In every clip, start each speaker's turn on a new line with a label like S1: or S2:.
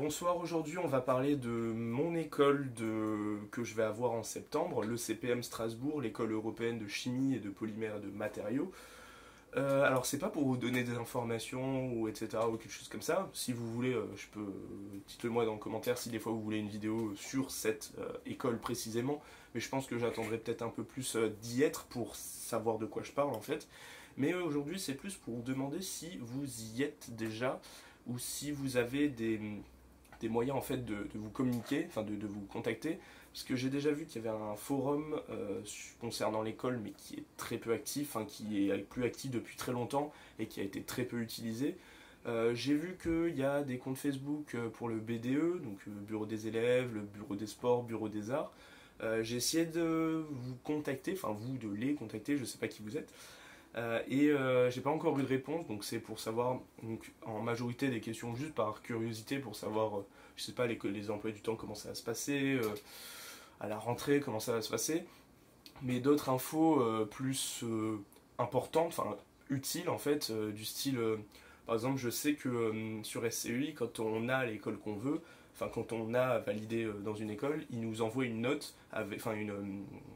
S1: Bonsoir, aujourd'hui on va parler de mon école que je vais avoir en septembre, le CPM Strasbourg, l'école européenne de chimie et de polymères et de matériaux. Alors c'est pas pour vous donner des informations ou etc. ou quelque chose comme ça. Si vous voulez, je peux, dites-le moi dans le commentaire si des fois vous voulez une vidéo sur cette école précisément. Mais je pense que j'attendrai peut-être un peu plus d'y être pour savoir de quoi je parle en fait. Mais aujourd'hui c'est plus pour vous demander si vous y êtes déjà ou si vous avez des moyens en fait de vous communiquer, enfin de vous contacter, parce que j'ai déjà vu qu'il y avait un forum concernant l'école, mais qui est très peu actif, hein, qui est plus actif depuis très longtemps et qui a été très peu utilisé. J'ai vu qu'il y a des comptes Facebook pour le BDE, donc Bureau des élèves, le Bureau des sports, Bureau des arts. J'ai essayé de vous contacter, enfin vous de les contacter, je sais pas qui vous êtes. J'ai pas encore eu de réponse, donc c'est pour savoir, donc, en majorité des questions juste par curiosité pour savoir, je sais pas, les emplois du temps, comment ça va se passer, à la rentrée, comment ça va se passer, mais d'autres infos plus importantes, enfin utiles en fait, du style, par exemple, je sais que sur SCEI, quand on a l'école qu'on veut, enfin quand on a validé dans une école, ils nous envoient une note, enfin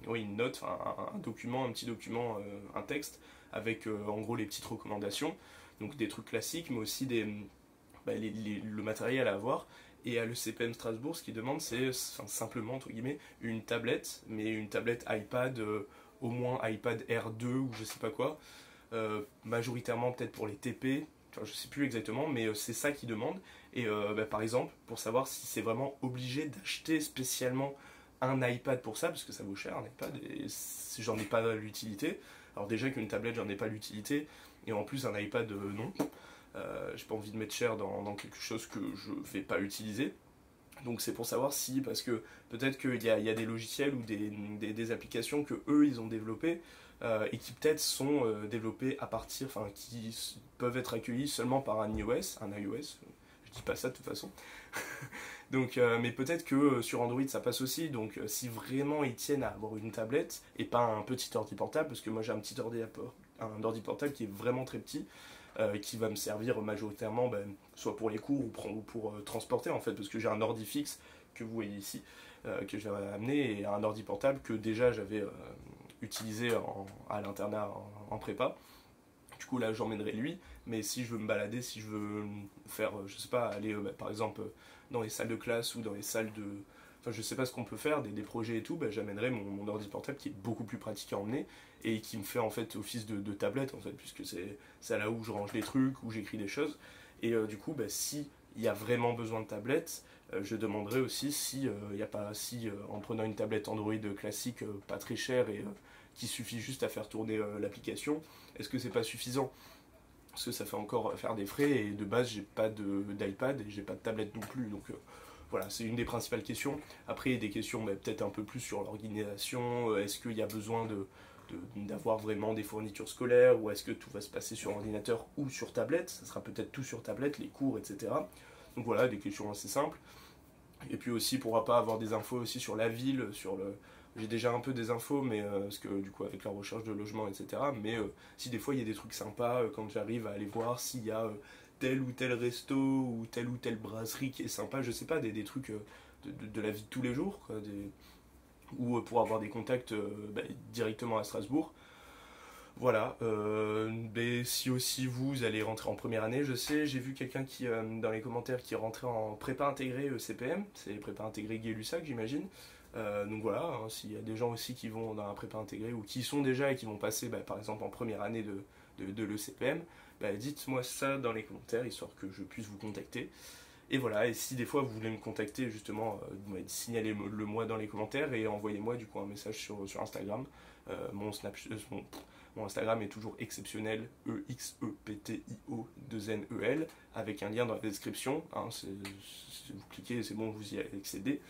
S1: oui, une note, un document, un petit document, un texte, avec en gros les petites recommandations, donc des trucs classiques, mais aussi le matériel à avoir. Et à l'ECPM Strasbourg, ce qu'ils demandent, c'est simplement, entre guillemets, une tablette, mais une tablette iPad, au moins iPad R2 ou je sais pas quoi, majoritairement peut-être pour les TP, enfin, je sais plus exactement, mais c'est ça qu'ils demandent. Et par exemple, pour savoir si c'est vraiment obligé d'acheter spécialement un iPad pour ça, parce que ça vaut cher un iPad, et j'en ai pas l'utilité. Alors déjà qu'une tablette, j'en ai pas l'utilité, et en plus un iPad, non. J'ai pas envie de mettre cher dans quelque chose que je vais pas utiliser. Donc c'est pour savoir si, parce que peut-être qu'il y a des logiciels ou des applications que eux ils ont développées et qui peut-être sont développées à partir, enfin qui peuvent être accueillis seulement par un iOS, je dis pas ça de toute façon. Donc, mais peut-être que sur Android ça passe aussi, donc si vraiment ils tiennent à avoir une tablette et pas un petit ordi portable, parce que moi j'ai un ordi portable qui est vraiment très petit, qui va me servir majoritairement soit pour les cours ou pour transporter en fait, parce que j'ai un ordi fixe que vous voyez ici, que je vais amener, et un ordi portable que déjà j'avais utilisé à l'internat en prépa. Du coup là j'emmènerai lui, mais si je veux me balader, si je veux faire, je sais pas, aller par exemple dans les salles de classe ou dans les salles de... Enfin je sais pas ce qu'on peut faire, des projets et tout, j'amènerai mon ordi portable qui est beaucoup plus pratique à emmener et qui me fait en fait office de tablette en fait, puisque c'est là où je range des trucs, où j'écris des choses. Et du coup si il y a vraiment besoin de tablette, je demanderai aussi si il y a pas, si en prenant une tablette Android classique, pas très chère et qui suffit juste à faire tourner l'application, est-ce que c'est pas suffisant? Parce que ça fait encore faire des frais et de base j'ai pas d'iPad et j'ai pas de tablette non plus, donc voilà, c'est une des principales questions. Après il y a des questions peut-être un peu plus sur l'organisation, est-ce qu'il y a besoin d'avoir vraiment des fournitures scolaires, ou est-ce que tout va se passer sur ordinateur ou sur tablette? Ça sera peut-être tout sur tablette, les cours, etc. Donc voilà, des questions assez simples. Et puis aussi, pourra pas avoir des infos aussi sur la ville, j'ai déjà un peu des infos, mais parce que du coup avec la recherche de logement, etc. Mais si des fois il y a des trucs sympas, quand j'arrive à aller voir s'il y a tel ou tel resto ou telle brasserie qui est sympa, je sais pas, des trucs de la vie de tous les jours, quoi, ou pour avoir des contacts directement à Strasbourg. Voilà, mais si aussi vous allez rentrer en première année, je sais, j'ai vu quelqu'un qui, dans les commentaires, qui rentrait en prépa intégrée CPM, c'est prépa intégrée Gay-Lussac j'imagine. Donc voilà, hein, s'il y a des gens aussi qui vont dans la prépa intégrée ou qui y sont déjà et qui vont passer par exemple en première année de l'ECPM, dites-moi ça dans les commentaires histoire que je puisse vous contacter. Et voilà, et si des fois vous voulez me contacter justement, signalez-le moi dans les commentaires et envoyez-moi du coup un message sur Instagram. Mon Instagram est toujours exceptionnel, EXEPTIO2NEL, avec un lien dans la description. Hein, vous cliquez, c'est bon, vous y accédez.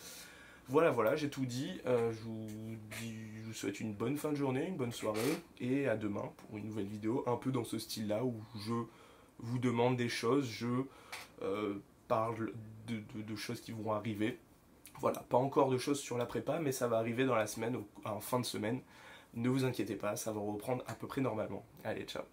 S1: Voilà, j'ai tout dit. Je vous souhaite une bonne fin de journée, une bonne soirée, et à demain pour une nouvelle vidéo, un peu dans ce style-là, où je vous demande des choses, je parle de choses qui vont arriver. Voilà, pas encore de choses sur la prépa, mais ça va arriver dans la semaine, en fin de semaine. Ne vous inquiétez pas, ça va reprendre à peu près normalement. Allez, ciao.